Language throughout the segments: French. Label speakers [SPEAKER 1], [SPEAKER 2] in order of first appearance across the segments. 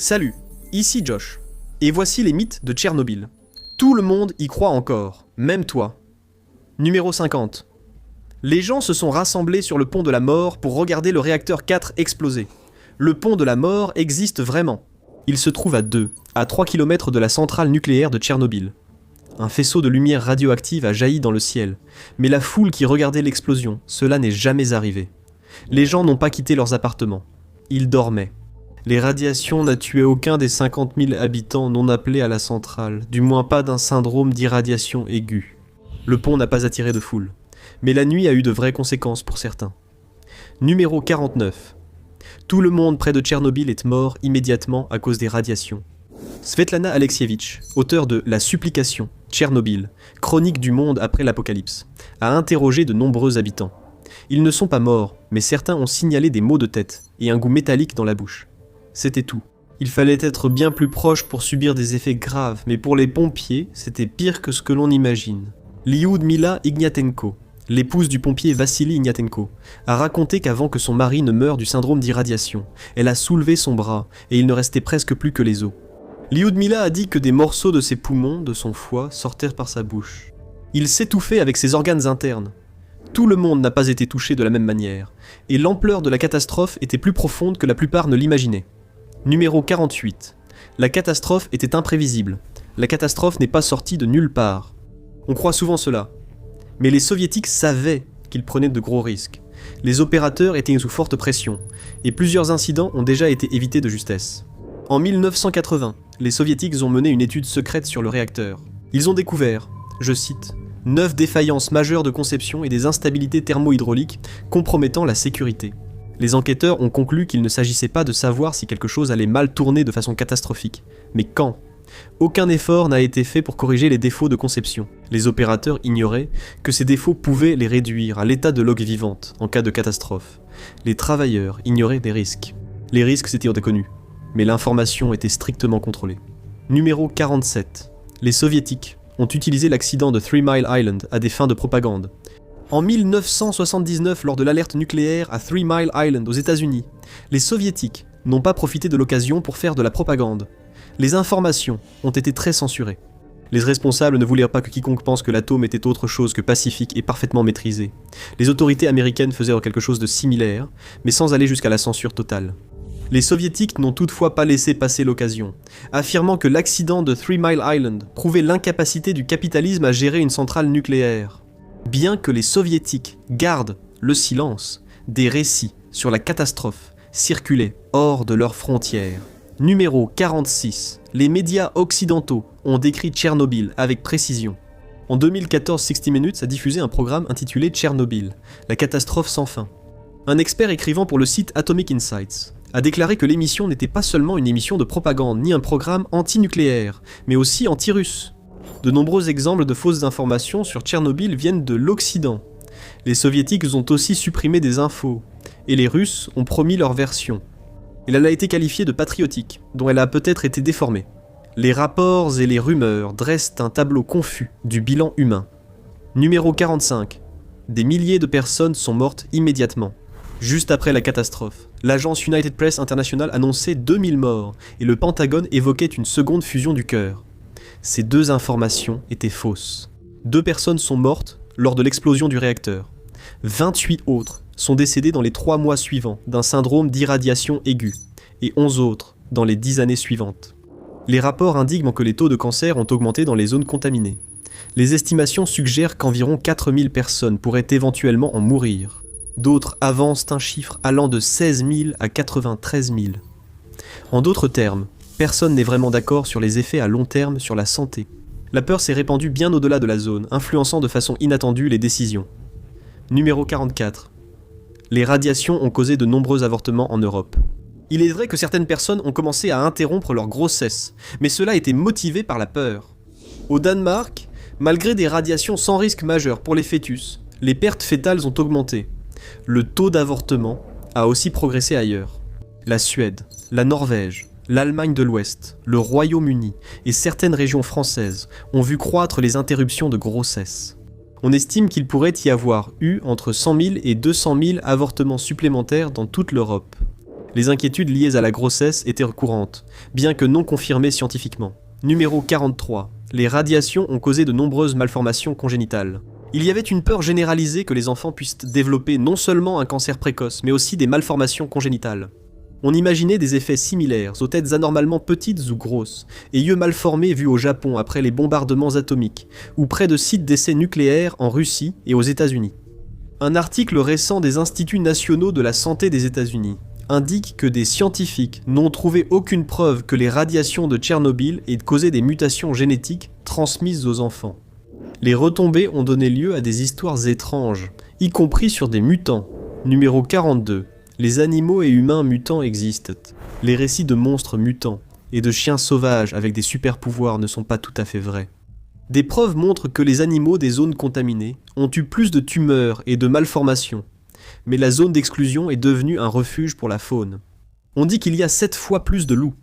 [SPEAKER 1] Salut, ici Josh, et voici les mythes de Tchernobyl. Tout le monde y croit encore, même toi. Numéro 50. Les gens se sont rassemblés sur le pont de la mort pour regarder le réacteur 4 exploser. Le pont de la mort existe vraiment. Il se trouve à 3 km de la centrale nucléaire de Tchernobyl. Un faisceau de lumière radioactive a jailli dans le ciel, mais la foule qui regardait l'explosion, cela n'est jamais arrivé. Les gens n'ont pas quitté leurs appartements. Ils dormaient. Les radiations n'ont tué aucun des 50 000 habitants non appelés à la centrale, du moins pas d'un syndrome d'irradiation aiguë. Le pont n'a pas attiré de foule, mais la nuit a eu de vraies conséquences pour certains. Numéro 49. Tout le monde près de Tchernobyl est mort immédiatement à cause des radiations. Svetlana Alexievitch, auteure de La Supplication, Tchernobyl, chronique du monde après l'apocalypse, a interrogé de nombreux habitants. Ils ne sont pas morts, mais certains ont signalé des maux de tête et un goût métallique dans la bouche. C'était tout. Il fallait être bien plus proche pour subir des effets graves, mais pour les pompiers, c'était pire que ce que l'on imagine. Lyudmila Ignatenko, l'épouse du pompier Vassili Ignatenko, a raconté qu'avant que son mari ne meure du syndrome d'irradiation, elle a soulevé son bras et il ne restait presque plus que les os. Lyudmila a dit que des morceaux de ses poumons, de son foie, sortirent par sa bouche. Il s'étouffait avec ses organes internes. Tout le monde n'a pas été touché de la même manière, et l'ampleur de la catastrophe était plus profonde que la plupart ne l'imaginaient. Numéro 48. La catastrophe était imprévisible. La catastrophe n'est pas sortie de nulle part. On croit souvent cela. Mais les soviétiques savaient qu'ils prenaient de gros risques. Les opérateurs étaient sous forte pression, et plusieurs incidents ont déjà été évités de justesse. En 1980, les soviétiques ont mené une étude secrète sur le réacteur. Ils ont découvert, je cite, 9 défaillances majeures de conception et des instabilités thermo-hydrauliques compromettant la sécurité. Les enquêteurs ont conclu qu'il ne s'agissait pas de savoir si quelque chose allait mal tourner de façon catastrophique, mais quand. Aucun effort n'a été fait pour corriger les défauts de conception. Les opérateurs ignoraient que ces défauts pouvaient les réduire à l'état de log vivante en cas de catastrophe. Les travailleurs ignoraient des risques. Les risques s'étaient connus, mais l'information était strictement contrôlée. Numéro 47. Les soviétiques ont utilisé l'accident de 3 Mile Island à des fins de propagande. En 1979, lors de l'alerte nucléaire à 3 Mile Island aux États-Unis, les soviétiques n'ont pas profité de l'occasion pour faire de la propagande. Les informations ont été très censurées. Les responsables ne voulaient pas que quiconque pense que l'atome était autre chose que pacifique et parfaitement maîtrisé. Les autorités américaines faisaient quelque chose de similaire, mais sans aller jusqu'à la censure totale. Les soviétiques n'ont toutefois pas laissé passer l'occasion, affirmant que l'accident de 3 Mile Island prouvait l'incapacité du capitalisme à gérer une centrale nucléaire. Bien que les soviétiques gardent le silence, des récits sur la catastrophe circulaient hors de leurs frontières. Numéro 46. Les médias occidentaux ont décrit Tchernobyl avec précision. En 2014, 60 Minutes a diffusé un programme intitulé Tchernobyl, la catastrophe sans fin. Un expert écrivant pour le site Atomic Insights a déclaré que l'émission n'était pas seulement une émission de propagande ni un programme anti-nucléaire, mais aussi anti-russe. De nombreux exemples de fausses informations sur Tchernobyl viennent de l'Occident. Les soviétiques ont aussi supprimé des infos, et les Russes ont promis leur version. Elle a été qualifiée de patriotique, dont elle a peut-être été déformée. Les rapports et les rumeurs dressent un tableau confus du bilan humain. Numéro 45. Des milliers de personnes sont mortes immédiatement. Juste après la catastrophe, l'agence United Press International annonçait 2000 morts, et le Pentagone évoquait une seconde fusion du cœur. Ces deux informations étaient fausses. 2 personnes sont mortes lors de l'explosion du réacteur. 28 autres sont décédées dans les 3 mois suivants d'un syndrome d'irradiation aiguë, et 11 autres dans les 10 années suivantes. Les rapports indiquent que les taux de cancer ont augmenté dans les zones contaminées. Les estimations suggèrent qu'environ 4000 personnes pourraient éventuellement en mourir. D'autres avancent un chiffre allant de 16 000 à 93 000. En d'autres termes, personne n'est vraiment d'accord sur les effets à long terme sur la santé. La peur s'est répandue bien au-delà de la zone, influençant de façon inattendue les décisions. Numéro 44. Les radiations ont causé de nombreux avortements en Europe. Il est vrai que certaines personnes ont commencé à interrompre leur grossesse, mais cela était motivé par la peur. Au Danemark, malgré des radiations sans risque majeur pour les fœtus, les pertes fœtales ont augmenté. Le taux d'avortement a aussi progressé ailleurs. La Suède, la Norvège, l'Allemagne de l'Ouest, le Royaume-Uni et certaines régions françaises ont vu croître les interruptions de grossesse. On estime qu'il pourrait y avoir eu entre 100 000 et 200 000 avortements supplémentaires dans toute l'Europe. Les inquiétudes liées à la grossesse étaient courantes, bien que non confirmées scientifiquement. Numéro 43. Les radiations ont causé de nombreuses malformations congénitales. Il y avait une peur généralisée que les enfants puissent développer non seulement un cancer précoce, mais aussi des malformations congénitales. On imaginait des effets similaires aux têtes anormalement petites ou grosses, et yeux mal formés vus au Japon après les bombardements atomiques, ou près de sites d'essais nucléaires en Russie et aux États-Unis. Un article récent des Instituts nationaux de la santé des États-Unis indique que des scientifiques n'ont trouvé aucune preuve que les radiations de Tchernobyl aient causé des mutations génétiques transmises aux enfants. Les retombées ont donné lieu à des histoires étranges, y compris sur des mutants. Numéro 42. Les animaux et humains mutants existent. Les récits de monstres mutants et de chiens sauvages avec des super pouvoirs ne sont pas tout à fait vrais. Des preuves montrent que les animaux des zones contaminées ont eu plus de tumeurs et de malformations, mais la zone d'exclusion est devenue un refuge pour la faune. On dit qu'il y a 7 fois plus de loups,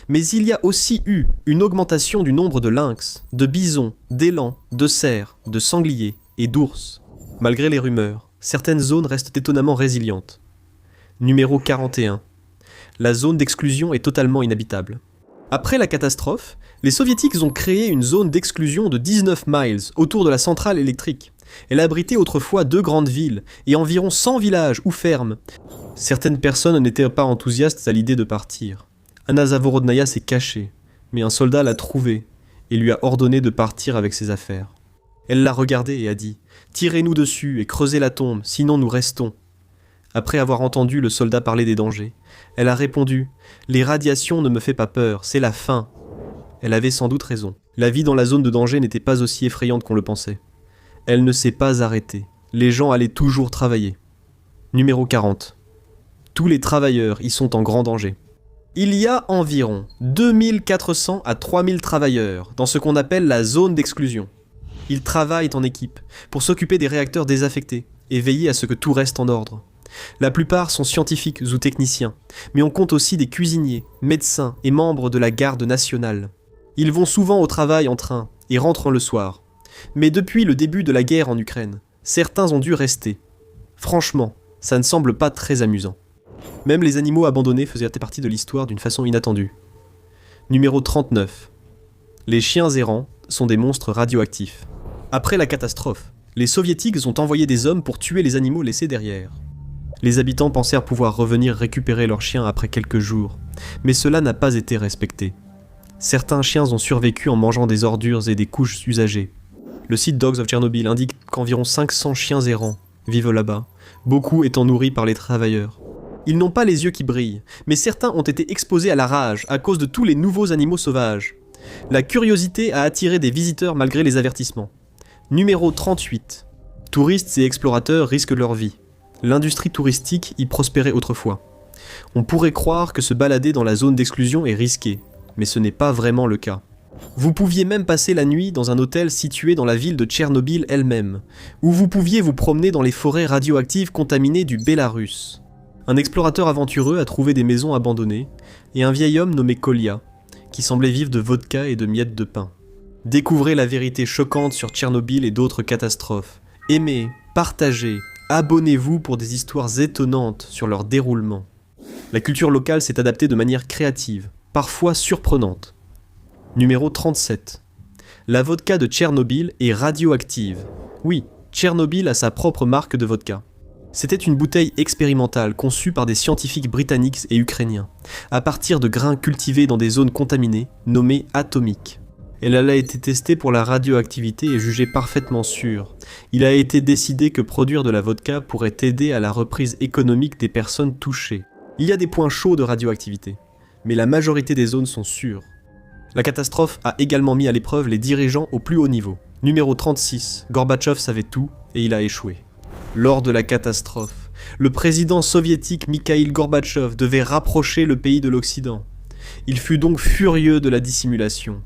[SPEAKER 1] mais il y a aussi eu une augmentation du nombre de lynx, de bisons, d'élans, de cerfs, de sangliers et d'ours. Malgré les rumeurs, certaines zones restent étonnamment résilientes. Numéro 41. La zone d'exclusion est totalement inhabitable. Après la catastrophe, les soviétiques ont créé une zone d'exclusion de 19 miles autour de la centrale électrique. Elle abritait autrefois 2 grandes villes et environ 100 villages ou fermes. Certaines personnes n'étaient pas enthousiastes à l'idée de partir. Anna Zavorodnaya s'est cachée, mais un soldat l'a trouvée et lui a ordonné de partir avec ses affaires. Elle l'a regardé et a dit « Tirez-nous dessus et creusez la tombe, sinon nous restons ». Après avoir entendu le soldat parler des dangers, elle a répondu « Les radiations ne me fait pas peur, c'est la faim ». Elle avait sans doute raison. La vie dans la zone de danger n'était pas aussi effrayante qu'on le pensait. Elle ne s'est pas arrêtée. Les gens allaient toujours travailler. Numéro 40. Tous les travailleurs y sont en grand danger. Il y a environ 2400 à 3000 travailleurs dans ce qu'on appelle la zone d'exclusion. Ils travaillent en équipe pour s'occuper des réacteurs désaffectés et veiller à ce que tout reste en ordre. La plupart sont scientifiques ou techniciens, mais on compte aussi des cuisiniers, médecins et membres de la garde nationale. Ils vont souvent au travail en train et rentrent le soir. Mais depuis le début de la guerre en Ukraine, certains ont dû rester. Franchement, ça ne semble pas très amusant. Même les animaux abandonnés faisaient partie de l'histoire d'une façon inattendue. Numéro 39. Les chiens errants sont des monstres radioactifs. Après la catastrophe, les soviétiques ont envoyé des hommes pour tuer les animaux laissés derrière. Les habitants pensèrent pouvoir revenir récupérer leurs chiens après quelques jours, mais cela n'a pas été respecté. Certains chiens ont survécu en mangeant des ordures et des couches usagées. Le site Dogs of Chernobyl indique qu'environ 500 chiens errants vivent là-bas, beaucoup étant nourris par les travailleurs. Ils n'ont pas les yeux qui brillent, mais certains ont été exposés à la rage à cause de tous les nouveaux animaux sauvages. La curiosité a attiré des visiteurs malgré les avertissements. Numéro 38. Touristes et explorateurs risquent leur vie. L'industrie touristique y prospérait autrefois. On pourrait croire que se balader dans la zone d'exclusion est risqué, mais ce n'est pas vraiment le cas. Vous pouviez même passer la nuit dans un hôtel situé dans la ville de Tchernobyl elle-même, où vous pouviez vous promener dans les forêts radioactives contaminées du Bélarus. Un explorateur aventureux a trouvé des maisons abandonnées, et un vieil homme nommé Kolya, qui semblait vivre de vodka et de miettes de pain. Découvrez la vérité choquante sur Tchernobyl et d'autres catastrophes. Aimez, partagez, abonnez-vous pour des histoires étonnantes sur leur déroulement. La culture locale s'est adaptée de manière créative, parfois surprenante. Numéro 37. La vodka de Tchernobyl est radioactive. Oui, Tchernobyl a sa propre marque de vodka. C'était une bouteille expérimentale conçue par des scientifiques britanniques et ukrainiens, à partir de grains cultivés dans des zones contaminées, nommées atomiques. Elle a été testée pour la radioactivité et jugée parfaitement sûre. Il a été décidé que produire de la vodka pourrait aider à la reprise économique des personnes touchées. Il y a des points chauds de radioactivité, mais la majorité des zones sont sûres. La catastrophe a également mis à l'épreuve les dirigeants au plus haut niveau. Numéro 36, Gorbatchev savait tout et il a échoué. Lors de la catastrophe, le président soviétique Mikhaïl Gorbatchev devait rapprocher le pays de l'Occident. Il fut donc furieux de la dissimulation.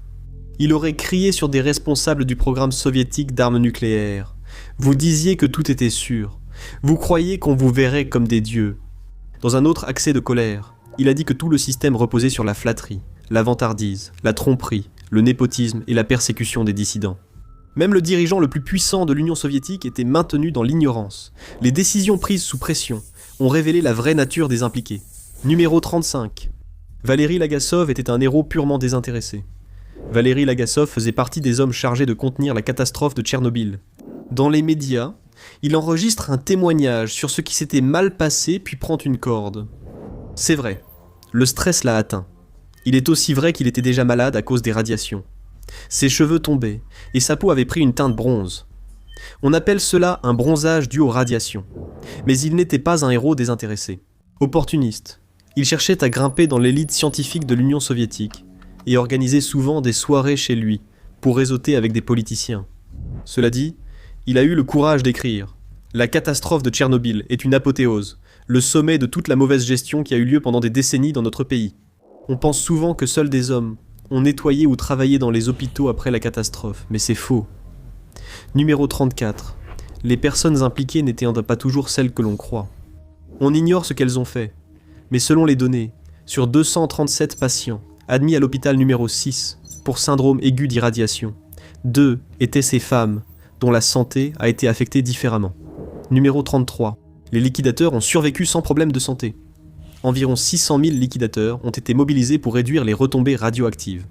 [SPEAKER 1] Il aurait crié sur des responsables du programme soviétique d'armes nucléaires. Vous disiez que tout était sûr. Vous croyiez qu'on vous verrait comme des dieux. Dans un autre accès de colère, il a dit que tout le système reposait sur la flatterie, la vantardise, la tromperie, le népotisme et la persécution des dissidents. Même le dirigeant le plus puissant de l'Union soviétique était maintenu dans l'ignorance. Les décisions prises sous pression ont révélé la vraie nature des impliqués. Numéro 35. Valéry Lagassov était un héros purement désintéressé. Valéry Lagassov faisait partie des hommes chargés de contenir la catastrophe de Tchernobyl. Dans les médias, il enregistre un témoignage sur ce qui s'était mal passé puis prend une corde. C'est vrai, le stress l'a atteint. Il est aussi vrai qu'il était déjà malade à cause des radiations. Ses cheveux tombaient et sa peau avait pris une teinte bronze. On appelle cela un bronzage dû aux radiations. Mais il n'était pas un héros désintéressé. Opportuniste, il cherchait à grimper dans l'élite scientifique de l'Union soviétique et organisait souvent des soirées chez lui pour réseauter avec des politiciens. Cela dit, il a eu le courage d'écrire « La catastrophe de Tchernobyl est une apothéose, le sommet de toute la mauvaise gestion qui a eu lieu pendant des décennies dans notre pays. On pense souvent que seuls des hommes ont nettoyé ou travaillé dans les hôpitaux après la catastrophe, mais c'est faux. » Numéro 34. Les personnes impliquées n'étaient pas toujours celles que l'on croit. On ignore ce qu'elles ont fait, mais selon les données, sur 237 patients admis à l'hôpital numéro 6 pour syndrome aigu d'irradiation, 2 étaient ces femmes dont la santé a été affectée différemment. Numéro 33. Les liquidateurs ont survécu sans problème de santé. Environ 600 000 liquidateurs ont été mobilisés pour réduire les retombées radioactives.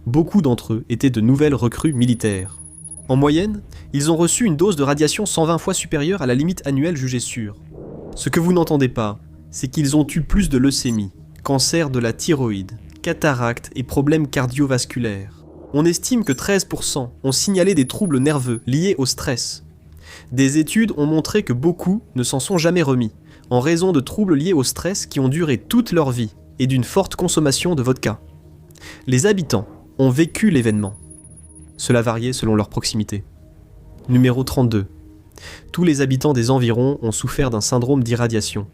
[SPEAKER 1] Beaucoup d'entre eux étaient de nouvelles recrues militaires. En moyenne, ils ont reçu une dose de radiation 120 fois supérieure à la limite annuelle jugée sûre. Ce que vous n'entendez pas, c'est qu'ils ont eu plus de leucémie, cancer de la thyroïde, cataracte et problèmes cardiovasculaires. On estime que 13% ont signalé des troubles nerveux liés au stress. Des études ont montré que beaucoup ne s'en sont jamais remis, en raison de troubles liés au stress qui ont duré toute leur vie et d'une forte consommation de vodka. Les habitants ont vécu l'événement. Cela variait selon leur proximité. Numéro 32. Tous les habitants des environs ont souffert d'un syndrome d'irradiation.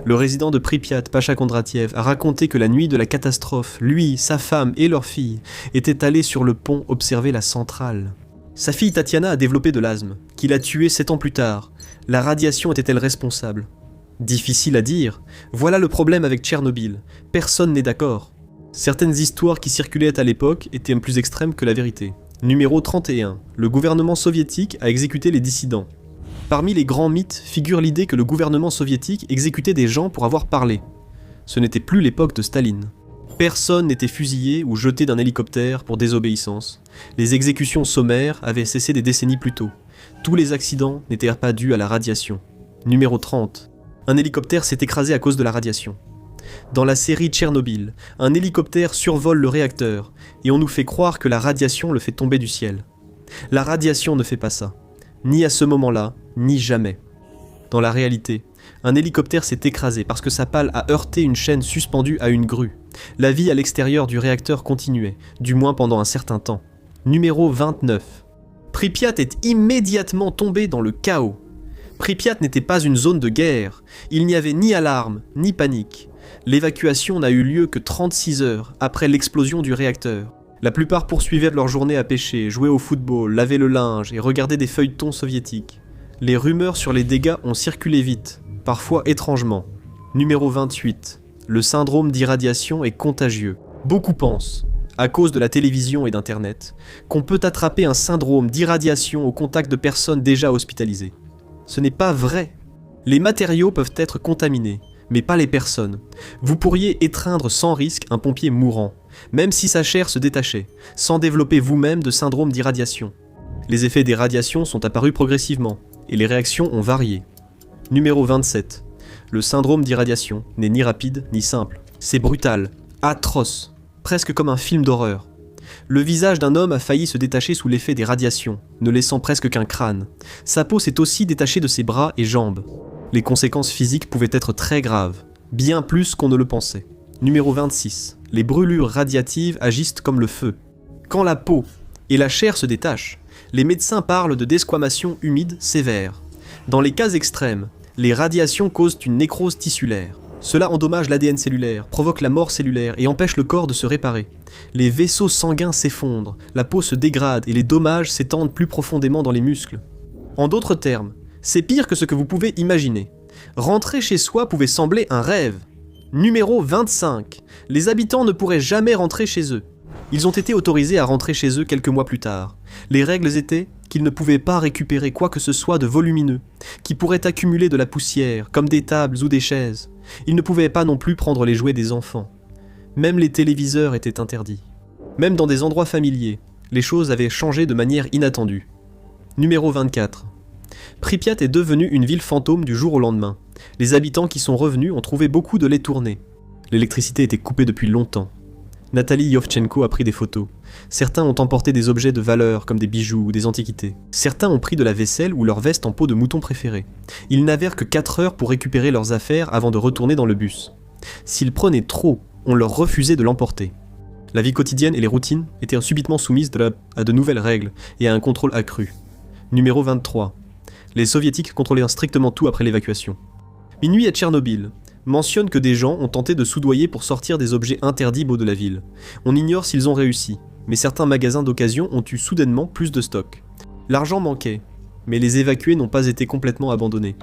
[SPEAKER 1] Le résident de Pripyat, Pacha Kondratiev, a raconté que la nuit de la catastrophe, lui, sa femme et leur fille étaient allés sur le pont observer la centrale. Sa fille Tatiana a développé de l'asthme, qui l'a tuée 7 ans plus tard. La radiation était-elle responsable ? Difficile à dire. Voilà le problème avec Tchernobyl. Personne n'est d'accord. Certaines histoires qui circulaient à l'époque étaient plus extrêmes que la vérité. Numéro 31. Le gouvernement soviétique a exécuté les dissidents. Parmi les grands mythes figure l'idée que le gouvernement soviétique exécutait des gens pour avoir parlé. Ce n'était plus l'époque de Staline. Personne n'était fusillé ou jeté d'un hélicoptère pour désobéissance. Les exécutions sommaires avaient cessé des décennies plus tôt. Tous les accidents n'étaient pas dus à la radiation. Numéro 30. Un hélicoptère s'est écrasé à cause de la radiation. Dans la série Tchernobyl, un hélicoptère survole le réacteur et on nous fait croire que la radiation le fait tomber du ciel. La radiation ne fait pas ça. Ni à ce moment-là, ni jamais. Dans la réalité, un hélicoptère s'est écrasé parce que sa pale a heurté une chaîne suspendue à une grue. La vie à l'extérieur du réacteur continuait, du moins pendant un certain temps. Numéro 29. Pripyat est immédiatement tombé dans le chaos. Pripyat n'était pas une zone de guerre. Il n'y avait ni alarme, ni panique. L'évacuation n'a eu lieu que 36 heures après l'explosion du réacteur. La plupart poursuivaient leur journée à pêcher, jouer au football, laver le linge et regarder des feuilletons soviétiques. Les rumeurs sur les dégâts ont circulé vite, parfois étrangement. Numéro 28. Le syndrome d'irradiation est contagieux. Beaucoup pensent, à cause de la télévision et d'Internet, qu'on peut attraper un syndrome d'irradiation au contact de personnes déjà hospitalisées. Ce n'est pas vrai. Les matériaux peuvent être contaminés, mais pas les personnes. Vous pourriez étreindre sans risque un pompier mourant, même si sa chair se détachait, sans développer vous-même de syndrome d'irradiation. Les effets des radiations sont apparus progressivement, et les réactions ont varié. Numéro 27. Le syndrome d'irradiation n'est ni rapide ni simple. C'est brutal, atroce, presque comme un film d'horreur. Le visage d'un homme a failli se détacher sous l'effet des radiations, ne laissant presque qu'un crâne. Sa peau s'est aussi détachée de ses bras et jambes. Les conséquences physiques pouvaient être très graves, bien plus qu'on ne le pensait. Numéro 26. Les brûlures radiatives agissent comme le feu. Quand la peau et la chair se détachent, les médecins parlent de desquamation humide sévère. Dans les cas extrêmes, les radiations causent une nécrose tissulaire. Cela endommage l'ADN cellulaire, provoque la mort cellulaire et empêche le corps de se réparer. Les vaisseaux sanguins s'effondrent, la peau se dégrade et les dommages s'étendent plus profondément dans les muscles. En d'autres termes, c'est pire que ce que vous pouvez imaginer. Rentrer chez soi pouvait sembler un rêve. Numéro 25. Les habitants ne pourraient jamais rentrer chez eux. Ils ont été autorisés à rentrer chez eux quelques mois plus tard. Les règles étaient qu'ils ne pouvaient pas récupérer quoi que ce soit de volumineux, qui pourrait accumuler de la poussière, comme des tables ou des chaises. Ils ne pouvaient pas non plus prendre les jouets des enfants. Même les téléviseurs étaient interdits. Même dans des endroits familiers, les choses avaient changé de manière inattendue. Numéro 24. Pripyat est devenue une ville fantôme du jour au lendemain. Les habitants qui sont revenus ont trouvé beaucoup de lait tourné. L'électricité était coupée depuis longtemps. Nathalie Yovchenko a pris des photos. Certains ont emporté des objets de valeur comme des bijoux ou des antiquités. Certains ont pris de la vaisselle ou leur veste en peau de mouton préférée. Ils n'avèrent que 4 heures pour récupérer leurs affaires avant de retourner dans le bus. S'ils prenaient trop, on leur refusait de l'emporter. La vie quotidienne et les routines étaient subitement soumises à de nouvelles règles et à un contrôle accru. Numéro 23. Les soviétiques contrôlaient strictement tout après l'évacuation. Minuit à Tchernobyl mentionne que des gens ont tenté de soudoyer pour sortir des objets interdits beaux de la ville. On ignore s'ils ont réussi, mais certains magasins d'occasion ont eu soudainement plus de stock. L'argent manquait, mais les évacués n'ont pas été complètement abandonnés.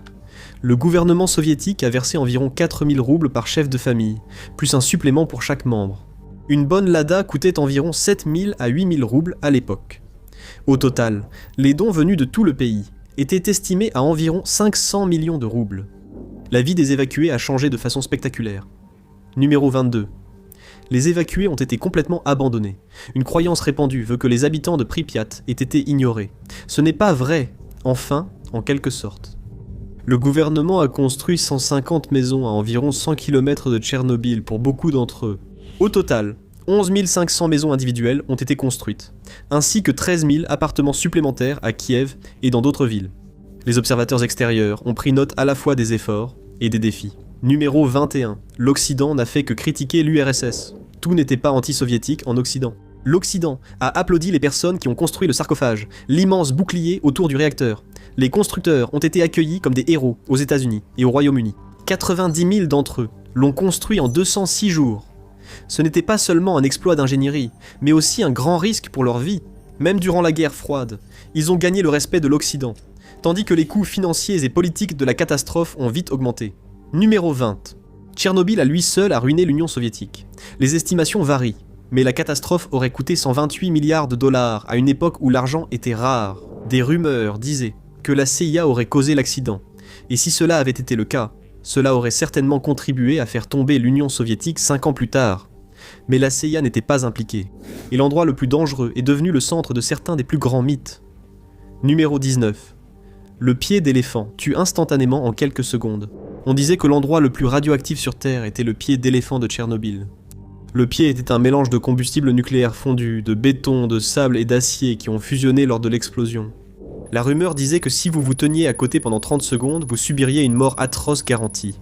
[SPEAKER 1] Le gouvernement soviétique a versé environ 4000 roubles par chef de famille, plus un supplément pour chaque membre. Une bonne Lada coûtait environ 7000 à 8000 roubles à l'époque. Au total, les dons venus de tout le pays étaient estimés à environ 500 millions de roubles. La vie des évacués a changé de façon spectaculaire. Numéro 22. Les évacués ont été complètement abandonnés. Une croyance répandue veut que les habitants de Pripyat aient été ignorés. Ce n'est pas vrai, enfin, en quelque sorte. Le gouvernement a construit 150 maisons à environ 100 km de Tchernobyl pour beaucoup d'entre eux. Au total, 11 500 maisons individuelles ont été construites, ainsi que 13 000 appartements supplémentaires à Kiev et dans d'autres villes. Les observateurs extérieurs ont pris note à la fois des efforts et des défis. Numéro 21. L'Occident n'a fait que critiquer l'URSS. Tout n'était pas anti-soviétique en Occident. L'Occident a applaudi les personnes qui ont construit le sarcophage, l'immense bouclier autour du réacteur. Les constructeurs ont été accueillis comme des héros aux États-Unis et au Royaume-Uni. 90 000 d'entre eux l'ont construit en 206 jours. Ce n'était pas seulement un exploit d'ingénierie, mais aussi un grand risque pour leur vie. Même durant la guerre froide, ils ont gagné le respect de l'Occident, tandis que les coûts financiers et politiques de la catastrophe ont vite augmenté. Numéro 20. Tchernobyl à lui seul a ruiné l'Union soviétique. Les estimations varient, mais la catastrophe aurait coûté 128 milliards de dollars à une époque où l'argent était rare. Des rumeurs disaient que la CIA aurait causé l'accident, et si cela avait été le cas, cela aurait certainement contribué à faire tomber l'Union soviétique 5 ans plus tard. Mais la CIA n'était pas impliquée, et l'endroit le plus dangereux est devenu le centre de certains des plus grands mythes. Numéro 19. Le pied d'éléphant tue instantanément en quelques secondes. On disait que l'endroit le plus radioactif sur Terre était le pied d'éléphant de Tchernobyl. Le pied était un mélange de combustible nucléaire fondu, de béton, de sable et d'acier qui ont fusionné lors de l'explosion. La rumeur disait que si vous vous teniez à côté pendant 30 secondes, vous subiriez une mort atroce garantie.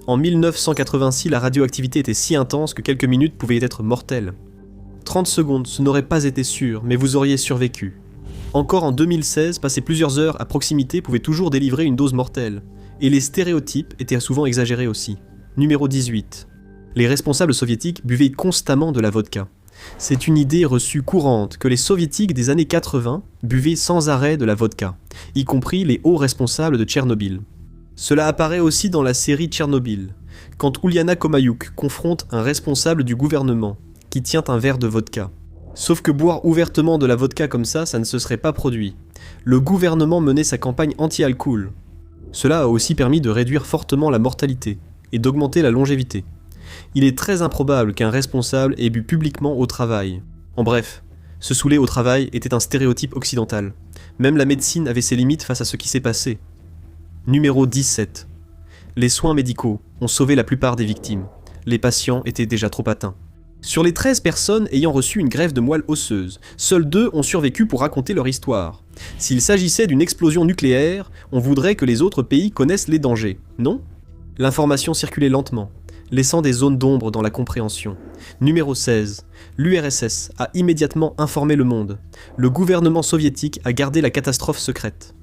[SPEAKER 1] En 1986, la radioactivité était si intense que quelques minutes pouvaient être mortelles. 30 secondes, ce n'aurait pas été sûr, mais vous auriez survécu. Encore en 2016, passer plusieurs heures à proximité pouvait toujours délivrer une dose mortelle. Et les stéréotypes étaient souvent exagérés aussi. Numéro 18. Les responsables soviétiques buvaient constamment de la vodka. C'est une idée reçue courante que les soviétiques des années 80 buvaient sans arrêt de la vodka, y compris les hauts responsables de Tchernobyl. Cela apparaît aussi dans la série Tchernobyl, quand Uliana Komayuk confronte un responsable du gouvernement qui tient un verre de vodka. Sauf que boire ouvertement de la vodka comme ça ne se serait pas produit. Le gouvernement menait sa campagne anti-alcool. Cela a aussi permis de réduire fortement la mortalité et d'augmenter la longévité. Il est très improbable qu'un responsable ait bu publiquement au travail. En bref, se saouler au travail était un stéréotype occidental. Même la médecine avait ses limites face à ce qui s'est passé. Numéro 17. Les soins médicaux ont sauvé la plupart des victimes. Les patients étaient déjà trop atteints. Sur les 13 personnes ayant reçu une greffe de moelle osseuse, seules 2 ont survécu pour raconter leur histoire. S'il s'agissait d'une explosion nucléaire, on voudrait que les autres pays connaissent les dangers, non ? L'information circulait lentement, laissant des zones d'ombre dans la compréhension. Numéro 16. L'URSS a immédiatement informé le monde. Le gouvernement soviétique a gardé la catastrophe secrète.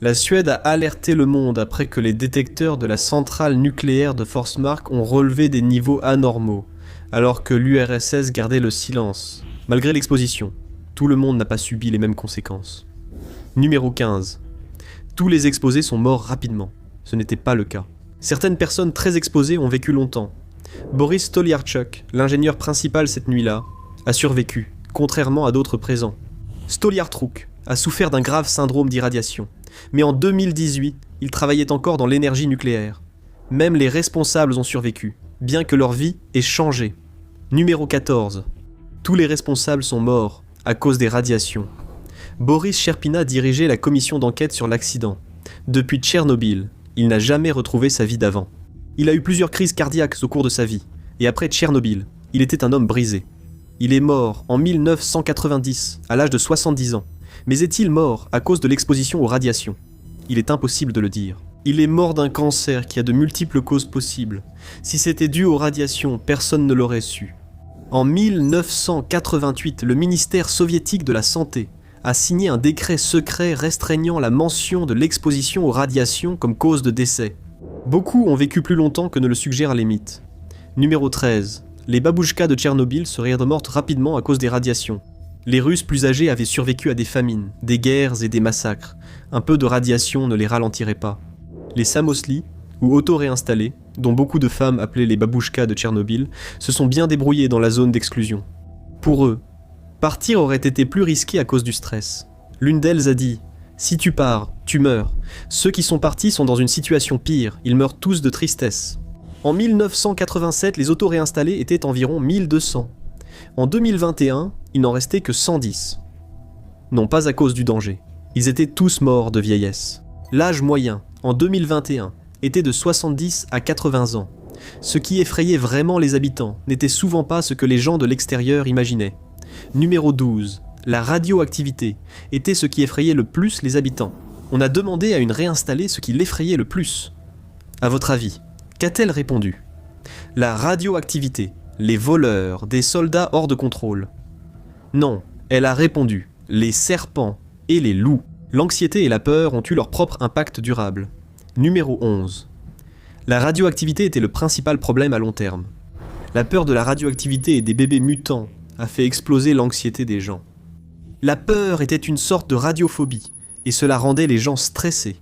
[SPEAKER 1] La Suède a alerté le monde après que les détecteurs de la centrale nucléaire de Forsmark ont relevé des niveaux anormaux, alors que l'URSS gardait le silence. Malgré l'exposition, tout le monde n'a pas subi les mêmes conséquences. Numéro 15. Tous les exposés sont morts rapidement. Ce n'était pas le cas. Certaines personnes très exposées ont vécu longtemps. Boris Tolyarchuk, l'ingénieur principal cette nuit-là, a survécu, contrairement à d'autres présents. Stoliar-Truk a souffert d'un grave syndrome d'irradiation, mais en 2018, il travaillait encore dans l'énergie nucléaire. Même les responsables ont survécu, bien que leur vie ait changé. Numéro 14. Tous les responsables sont morts à cause des radiations. Boris Sherpina dirigeait la commission d'enquête sur l'accident. Depuis Tchernobyl, il n'a jamais retrouvé sa vie d'avant. Il a eu plusieurs crises cardiaques au cours de sa vie, et après Tchernobyl, il était un homme brisé. Il est mort en 1990, à l'âge de 70 ans. Mais est-il mort à cause de l'exposition aux radiations ? Il est impossible de le dire. Il est mort d'un cancer qui a de multiples causes possibles. Si c'était dû aux radiations, personne ne l'aurait su. En 1988, le ministère soviétique de la Santé a signé un décret secret restreignant la mention de l'exposition aux radiations comme cause de décès. Beaucoup ont vécu plus longtemps que ne le suggèrent les mythes. Numéro 13. Les babouchkas de Tchernobyl seraient mortes rapidement à cause des radiations. Les Russes plus âgés avaient survécu à des famines, des guerres et des massacres. Un peu de radiation ne les ralentirait pas. Les Samosli, ou auto-réinstallés, dont beaucoup de femmes appelaient les babouchkas de Tchernobyl, se sont bien débrouillés dans la zone d'exclusion. Pour eux, partir aurait été plus risqué à cause du stress. L'une d'elles a dit « Si tu pars, tu meurs. Ceux qui sont partis sont dans une situation pire, ils meurent tous de tristesse. » En 1987, les auto-réinstallés étaient environ 1200. En 2021, il n'en restait que 110. Non pas à cause du danger, ils étaient tous morts de vieillesse. L'âge moyen, en 2021, était de 70 à 80 ans. Ce qui effrayait vraiment les habitants n'était souvent pas ce que les gens de l'extérieur imaginaient. Numéro 12. La radioactivité était ce qui effrayait le plus les habitants. On a demandé à une réinstallée ce qui l'effrayait le plus. À votre avis, qu'a-t-elle répondu ? La radioactivité, les voleurs, des soldats hors de contrôle. Non, elle a répondu, les serpents et les loups. L'anxiété et la peur ont eu leur propre impact durable. Numéro 11. La radioactivité était le principal problème à long terme. La peur de la radioactivité et des bébés mutants a fait exploser l'anxiété des gens. La peur était une sorte de radiophobie, et cela rendait les gens stressés.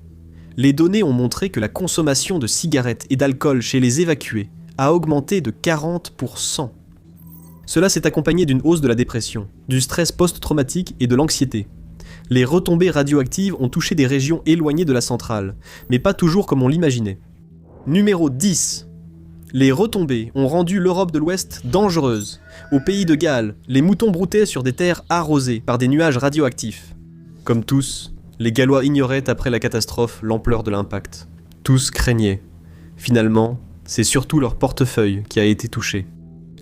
[SPEAKER 1] Les données ont montré que la consommation de cigarettes et d'alcool chez les évacués a augmenté de 40%. Cela s'est accompagné d'une hausse de la dépression, du stress post-traumatique et de l'anxiété. Les retombées radioactives ont touché des régions éloignées de la centrale, mais pas toujours comme on l'imaginait. Numéro 10. Les retombées ont rendu l'Europe de l'Ouest dangereuse. Au pays de Galles, les moutons broutaient sur des terres arrosées par des nuages radioactifs. Comme tous, les Gallois ignoraient après la catastrophe l'ampleur de l'impact. Tous craignaient. Finalement, c'est surtout leur portefeuille qui a été touché.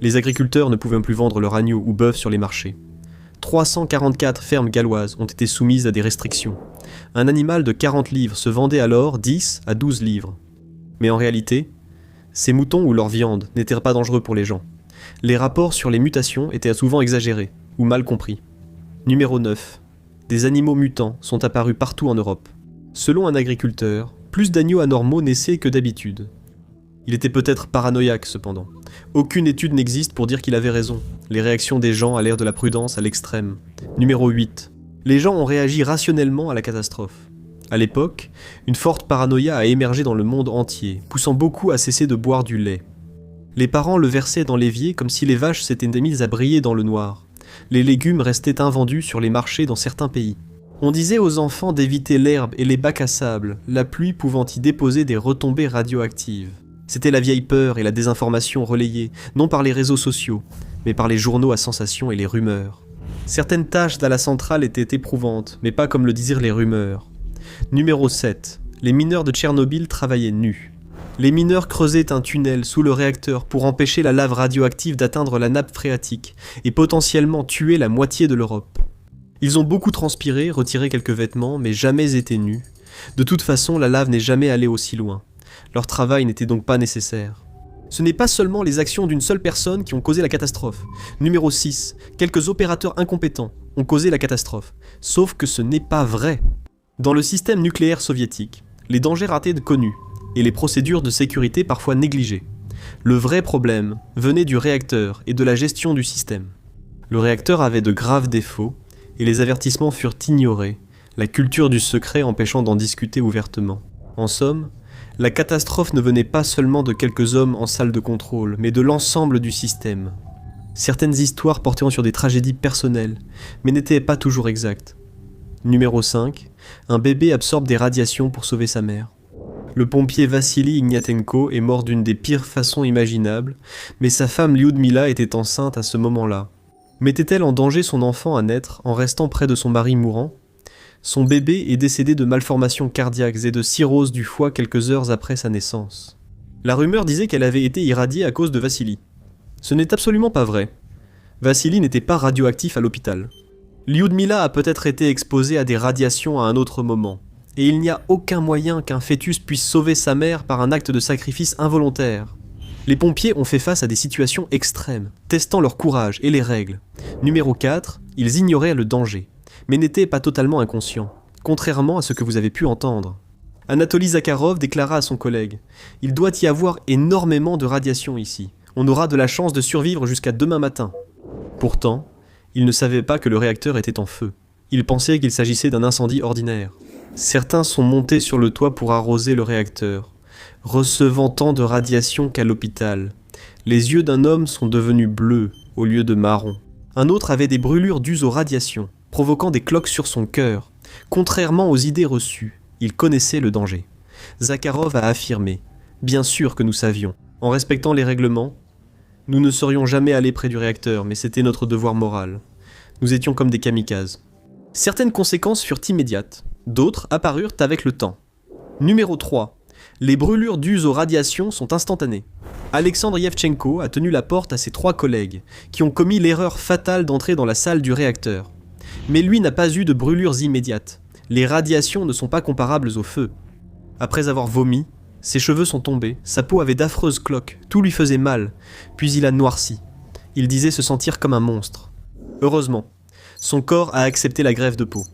[SPEAKER 1] Les agriculteurs ne pouvaient plus vendre leurs agneaux ou bœufs sur les marchés. 344 fermes galloises ont été soumises à des restrictions. Un animal de 40 livres se vendait alors 10 à 12 livres. Mais en réalité, ces moutons ou leur viande n'étaient pas dangereux pour les gens. Les rapports sur les mutations étaient souvent exagérés ou mal compris. Numéro 9. Des animaux mutants sont apparus partout en Europe. Selon un agriculteur, plus d'agneaux anormaux naissaient que d'habitude. Il était peut-être paranoïaque cependant. Aucune étude n'existe pour dire qu'il avait raison. Les réactions des gens allèrent de la prudence à l'extrême. Numéro 8. Les gens ont réagi rationnellement à la catastrophe. À l'époque, une forte paranoïa a émergé dans le monde entier, poussant beaucoup à cesser de boire du lait. Les parents le versaient dans l'évier comme si les vaches s'étaient mises à briller dans le noir. Les légumes restaient invendus sur les marchés dans certains pays. On disait aux enfants d'éviter l'herbe et les bacs à sable, la pluie pouvant y déposer des retombées radioactives. C'était la vieille peur et la désinformation relayée, non par les réseaux sociaux, mais par les journaux à sensation et les rumeurs. Certaines tâches à la centrale étaient éprouvantes, mais pas comme le disaient les rumeurs. Numéro 7. Les mineurs de Tchernobyl travaillaient nus. Les mineurs creusaient un tunnel sous le réacteur pour empêcher la lave radioactive d'atteindre la nappe phréatique et potentiellement tuer la moitié de l'Europe. Ils ont beaucoup transpiré, retiré quelques vêtements, mais jamais été nus. De toute façon, la lave n'est jamais allée aussi loin. Leur travail n'était donc pas nécessaire. Ce n'est pas seulement les actions d'une seule personne qui ont causé la catastrophe. Numéro 6. Quelques opérateurs incompétents ont causé la catastrophe. Sauf que ce n'est pas vrai. Dans le système nucléaire soviétique, les dangers ratés connus et les procédures de sécurité parfois négligées. Le vrai problème venait du réacteur et de la gestion du système. Le réacteur avait de graves défauts et les avertissements furent ignorés, la culture du secret empêchant d'en discuter ouvertement. En somme, la catastrophe ne venait pas seulement de quelques hommes en salle de contrôle, mais de l'ensemble du système. Certaines histoires portaient sur des tragédies personnelles, mais n'étaient pas toujours exactes. Numéro 5. Un bébé absorbe des radiations pour sauver sa mère. Le pompier Vassili Ignatenko est mort d'une des pires façons imaginables, mais sa femme Lyudmila était enceinte à ce moment-là. Mettait-elle en danger son enfant à naître en restant près de son mari mourant ? Son bébé est décédé de malformations cardiaques et de cirrhose du foie quelques heures après sa naissance. La rumeur disait qu'elle avait été irradiée à cause de Vassili. Ce n'est absolument pas vrai. Vassili n'était pas radioactif à l'hôpital. Lyudmila a peut-être été exposée à des radiations à un autre moment, et il n'y a aucun moyen qu'un fœtus puisse sauver sa mère par un acte de sacrifice involontaire. Les pompiers ont fait face à des situations extrêmes, testant leur courage et les règles. Numéro 4, ils ignoraient le danger, mais n'étaient pas totalement inconscients, contrairement à ce que vous avez pu entendre. Anatoly Zakharov déclara à son collègue « Il doit y avoir énormément de radiation ici. On aura de la chance de survivre jusqu'à demain matin. » Pourtant, il ne savait pas que le réacteur était en feu. Il pensait qu'il s'agissait d'un incendie ordinaire. Certains sont montés sur le toit pour arroser le réacteur, recevant tant de radiation qu'à l'hôpital. Les yeux d'un homme sont devenus bleus au lieu de marron. Un autre avait des brûlures dues aux radiations, provoquant des cloques sur son cœur. Contrairement aux idées reçues, il connaissait le danger. Zakharov a affirmé « Bien sûr que nous savions. En respectant les règlements, nous ne serions jamais allés près du réacteur, mais c'était notre devoir moral. Nous étions comme des kamikazes. » Certaines conséquences furent immédiates, d'autres apparurent avec le temps. Numéro 3. Les brûlures dues aux radiations sont instantanées. Alexandre Yevchenko a tenu la porte à ses 3 collègues, qui ont commis l'erreur fatale d'entrer dans la salle du réacteur. Mais lui n'a pas eu de brûlures immédiates. Les radiations ne sont pas comparables au feu. Après avoir vomi, ses cheveux sont tombés, sa peau avait d'affreuses cloques, tout lui faisait mal, puis il a noirci. Il disait se sentir comme un monstre. Heureusement, son corps a accepté la greffe de peau.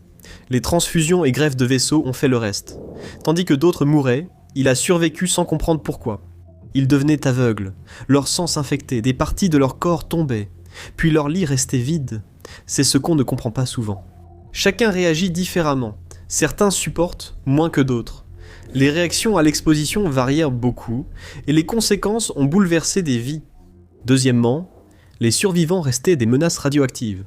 [SPEAKER 1] Les transfusions et greffes de vaisseaux ont fait le reste. Tandis que d'autres mouraient, il a survécu sans comprendre pourquoi. Ils devenaient aveugles, leur sang s'infectait, des parties de leur corps tombaient, puis leur lit restait vide. C'est ce qu'on ne comprend pas souvent. Chacun réagit différemment. Certains supportent moins que d'autres. Les réactions à l'exposition varièrent beaucoup, et les conséquences ont bouleversé des vies. Deuxièmement, les survivants restaient des menaces radioactives.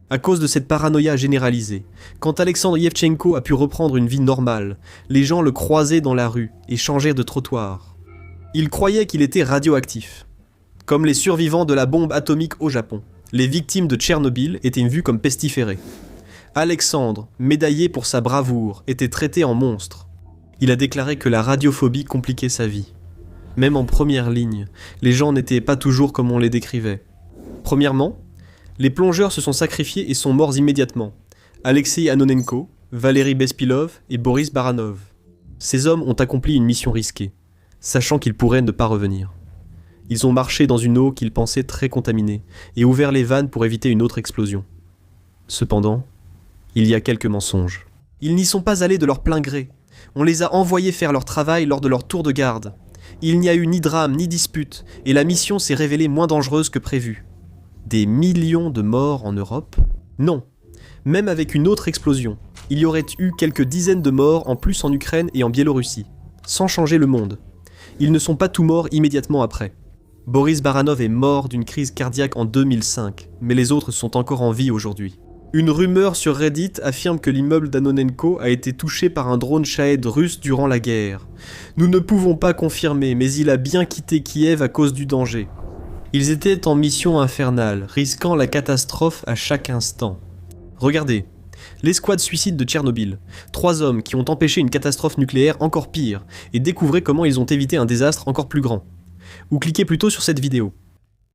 [SPEAKER 1] À cause de cette paranoïa généralisée, quand Alexandre Yevchenko a pu reprendre une vie normale, les gens le croisaient dans la rue et changeaient de trottoir. Ils croyaient qu'il était radioactif. Comme les survivants de la bombe atomique au Japon, les victimes de Tchernobyl étaient vues comme pestiférées. Alexandre, médaillé pour sa bravoure, était traité en monstre. Il a déclaré que la radiophobie compliquait sa vie. Même en première ligne, les gens n'étaient pas toujours comme on les décrivait. Premièrement, les plongeurs se sont sacrifiés et sont morts immédiatement. Alexei Anonenko, Valery Bespilov et Boris Baranov. Ces hommes ont accompli une mission risquée, sachant qu'ils pourraient ne pas revenir. Ils ont marché dans une eau qu'ils pensaient très contaminée et ouvert les vannes pour éviter une autre explosion. Cependant, il y a quelques mensonges. Ils n'y sont pas allés de leur plein gré. On les a envoyés faire leur travail lors de leur tour de garde. Il n'y a eu ni drame ni dispute, et la mission s'est révélée moins dangereuse que prévu. Des millions de morts en Europe ? Non. Même avec une autre explosion, il y aurait eu quelques dizaines de morts en plus en Ukraine et en Biélorussie, sans changer le monde. Ils ne sont pas tous morts immédiatement après. Boris Baranov est mort d'une crise cardiaque en 2005, mais les autres sont encore en vie aujourd'hui. Une rumeur sur Reddit affirme que l'immeuble d'Anonenko a été touché par un drone Shahed russe durant la guerre. Nous ne pouvons pas confirmer, mais il a bien quitté Kiev à cause du danger. Ils étaient en mission infernale, risquant la catastrophe à chaque instant. Regardez, l'escouade suicide de Tchernobyl. 3 hommes qui ont empêché une catastrophe nucléaire encore pire, et découvrez comment ils ont évité un désastre encore plus grand. Ou cliquez plutôt sur cette vidéo.